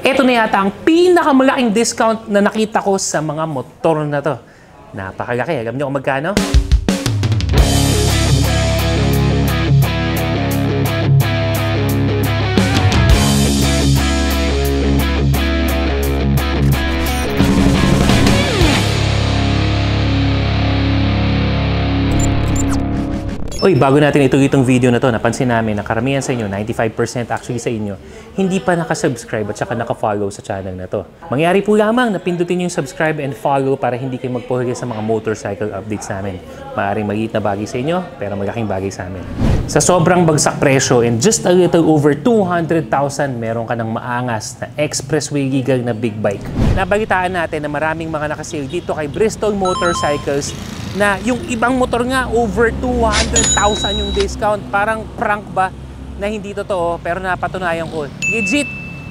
Ito na yata ang pinakamalaking discount na nakita ko sa mga motor na to. Napakalaki. Alam niyo kung magkano? Uy, bago natin ituloy itong video na to, napansin namin na karamihan sa inyo, 95% actually sa inyo, hindi pa nakasubscribe at saka nakafollow sa channel na to. Mangyari po lamang na pindutin yung subscribe and follow para hindi kayo magpuhuli sa mga motorcycle updates namin. Maaring maliit na bagay sa inyo, pero malaking bagay sa amin. Sa sobrang bagsak presyo and just a little over 200,000, meron ka ng maangas na expressway legal na big bike. Nabalitaan natin na maraming mga nakasale dito kay Bristol Motorcycles na yung ibang motor nga over 200,000 yung discount. Parang prank ba na hindi totoo, pero napatunayan ko legit.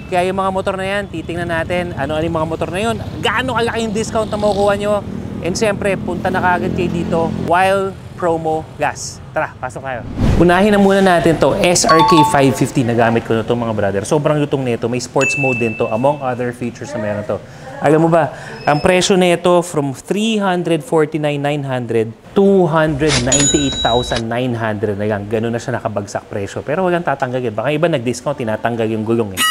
Kaya yung mga motor na yan, titingnan natin ano yung mga motor na yun, gaano kalaki yung discount na makukuha nyo. And siyempre, punta na kaagad kayo dito while promo lasts. Tara, pasok tayo. Unahin na muna natin to SRK 550 na gamit ko na to mga brother. Sobrang lutong nito, may sports mode din to among other features na meron to. Alam mo ba, ang presyo nito from 349,900, 298,900 na lang. Ganun na siya nakabagsak presyo. Pero walang tatanggalin. Baka iba nag-discount, tinatanggal yung gulong eh.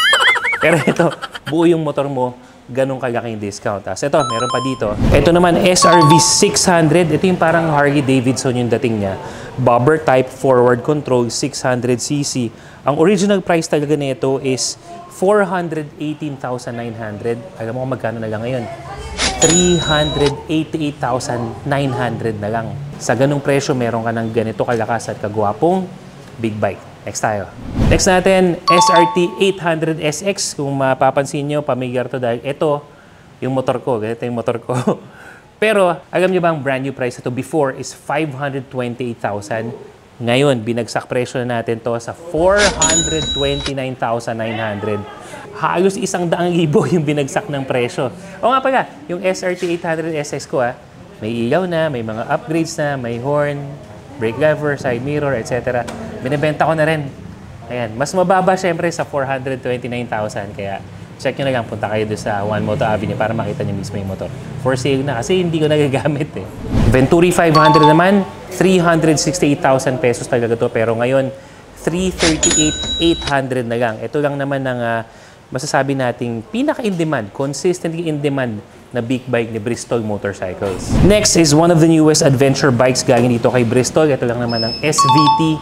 Pero ito, buo yung motor mo, ganun kalaking discount. As ito, meron pa dito. Ito naman, SRV 600. Ito yung parang Harley Davidson yung dating niya. Bobber type, forward control, 600cc. Ang original price talaga nito is 418,900. Alam mo kung magkano na lang ngayon? 388,900 na lang. Sa ganung presyo, meron ka ng ganito kalakas at kagwapong big bike. Next tayo. Next natin, SRT 800SX. Kung mapapansin nyo, pamilyar to dahil ito yung motor ko. Ganito yung motor ko. Pero, alam nyo ba ang brand new price ito before is 528,000. Ngayon, binagsak presyo na natin to sa 429,900. Halos 100,000 yung binagsak ng presyo. O nga pala, yung SRT 800SX ko may ilaw na, may mga upgrades na, may horn, brake lever, side mirror, etc. Binibenta ko na rin. Ayan, mas mababa syempre sa 429,000. Kaya check nyo na lang, punta kayo doon sa One Moto Avenue para makita nyo mismo yung motor. For sale na kasi hindi ko nagagamit eh. Venturi 500 naman, 368,000 pesos talaga to. Pero ngayon, 338,800 na lang. Ito lang naman ng masasabi nating pinaka-in-demand, consistently in-demand na big bike ni Bristol Motorcycles. Next is one of the newest adventure bikes galing dito kay Bristol. Ito lang naman ang SVT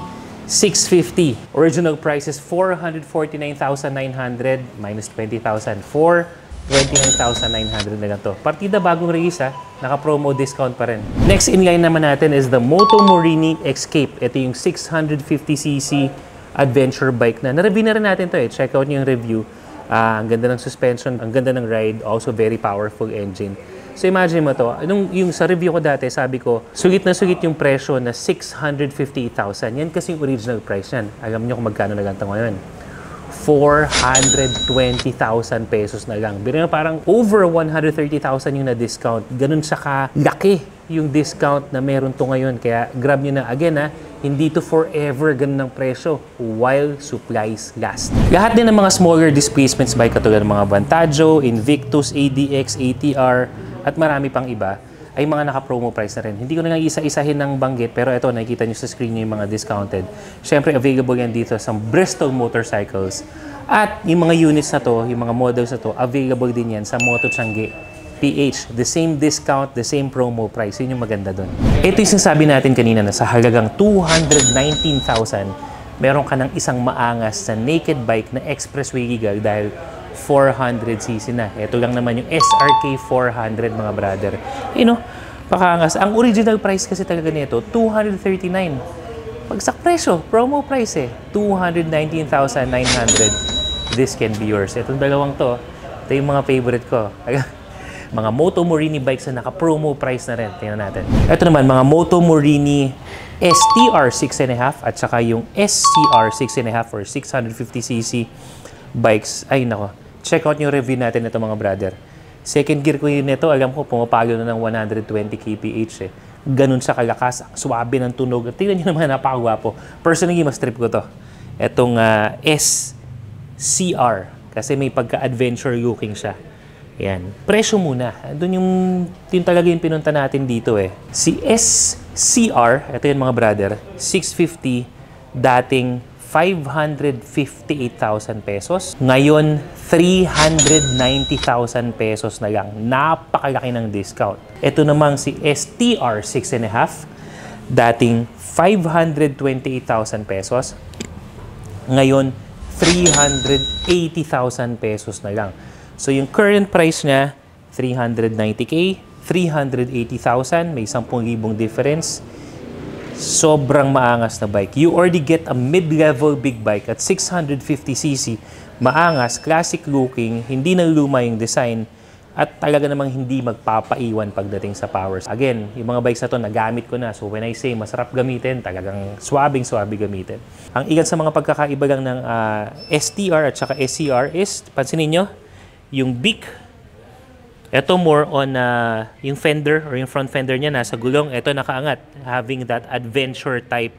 650. Original price is 449,900 minus 20,000 for 29,900 na lang to. Partida bagong release naka-promo discount pa rin. Next in line naman natin is the Moto Morini Escape. Ito yung 650cc adventure bike na. Na-review na rin natin to eh. Check out nyo yung review. Ang ganda ng suspension, ang ganda ng ride, also very powerful engine. So imagine mo to, yung sa review ko dati, sabi ko, sulit na sulit yung presyo na 658,000. Yan kasi yung original price yan. Alam nyo kung magkano na lang ito ngayon. 420,000 pesos na lang. Biro parang over 130,000 yung na-discount. Ganun siya kalaki yung discount na meron to ngayon. Kaya grab nyo na. Again hindi to forever ganun ng presyo while supplies last. Lahat din ng mga smaller displacements bike katulad ng mga Vantaggio, Invictus, ADX, ATR, at marami pang iba ay mga naka-promo price na rin. Hindi ko na lang isa-isahin ng banggit, pero ito, nakikita nyo sa screen nyo yung mga discounted. Siyempre, available yan dito sa Bristol Motorcycles. At yung mga units na to, yung mga models na to, available din yan sa Moto Changi PH. The same discount, the same promo price. Yun yung maganda doon. Ito yung sinasabi natin kanina na sa halagang 219,000, meron ka ng isang maangas na naked bike na expressway legal dahil 400cc na. Ito lang naman yung SRK 400 mga brother. Pakangas. Ang original price kasi talaga nito, 239. Pagsak presyo, promo price 219,900. This can be yours. Itong dalawang to, ito yung mga favorite ko. Mga Moto Morini bikes na naka-promo price na rin. Tingnan natin. Ito naman, mga Moto Morini STR 6.5 at saka yung SCR 6.5 or 650cc bikes. Ay nako, check out yung review natin nito mga brother. Second gear ko yun nito, alam ko pumapalo na ng 120 kph Ganun siya kalakas, swabe ng tunog. Tingnan nyo naman, napakagwapo. Personally, mas trip ko to. Itong SCR Kasi may pagka-adventure looking siya. Yan. Presyo muna. Doon yung talaga yung pinunta natin dito eh. Si SCR, ito yung mga brother, 650, dating 558,000 pesos. Ngayon, 390,000 pesos na lang. Napakalaki ng discount. Ito namang si STR 6.5, dating 528,000 pesos. Ngayon, 380,000 pesos na lang. So, yung current price niya, 390K, 380,000, may 10,000 difference. Sobrang maangas na bike. You already get a mid-level big bike at 650cc. Maangas, classic looking, hindi na luma yung design, at talaga namang hindi magpapaiwan pagdating sa powers. Again, yung mga bikes na to, nagamit ko na. So when I say masarap gamitin, talagang swabing-swabe gamitin. Ang ilan sa mga pagkakaiba lang ng STR at saka SCR is, pansinin nyo, yung beak, ito more on yung fender or yung front fender niya nasa gulong. Ito nakaangat, having that adventure type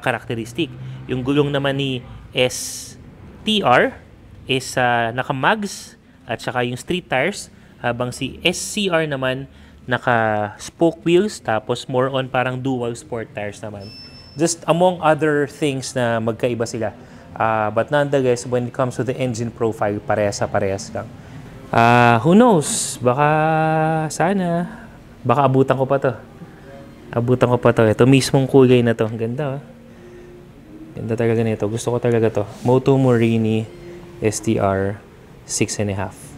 characteristic. Yung gulong naman ni STR is naka-mags at saka yung street tires, habang si SCR naman naka-spoke wheels, tapos more on parang dual sport tires naman. Just among other things na magkaiba sila. But nonetheless, when it comes to the engine profile, parehas lang. Who knows? Baka abutan ko pa to. Ito mismong kulay na to. Ang ganda, oh. Ganda talaga nito. Gusto ko talaga to. Moto Morini STR 6.5.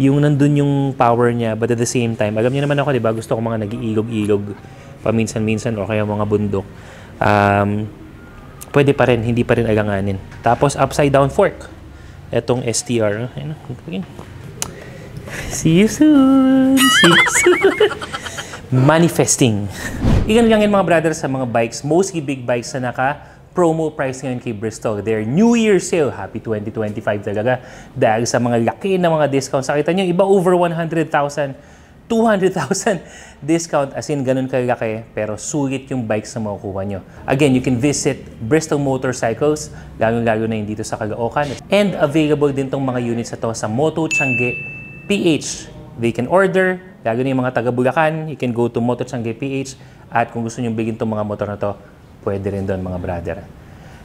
Yung nandun yung power niya, but at the same time, alam niyo naman ako, di ba? Gusto ko mga nag-iilog-ilog paminsan-minsan o kaya mga bundok. Pwede pa rin, hindi pa rin alanganin. Tapos upside down fork. Etong STR. See you soon! Manifesting. Igan lang yan mga brothers sa mga bikes, mostly big bikes na naka-promo price ngayon kay Bristol. Their New Year sale, happy 2025 talaga. Dahil sa mga laki na mga discounts. Nakita nyo, iba over 100,000, 200,000 discount. As in, ganun kalaki. Pero sulit yung bikes na makukuha nyo. Again, you can visit Bristol Motorcycles, lalo-lalo na yung dito sa Caloocan. And available din tong mga units na to sa Moto Tiangge PH. They can order, lalo na yung mga taga Bulacan, you can go to Moto Tiangge PH. At kung gusto nyo bilhin tong mga motor na to, pwede rin doon mga brother.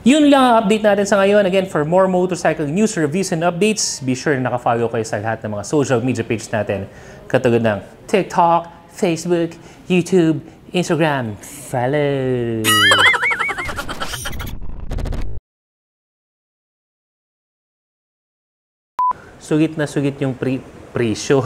Yun lang ang update natin sa ngayon. Again, for more motorcycle news, reviews, and updates, be sure na nakafollow kayo sa lahat ng mga social media page natin. Katulad ng TikTok, Facebook, YouTube, Instagram. Follow! Sugit na sugit yung presyo.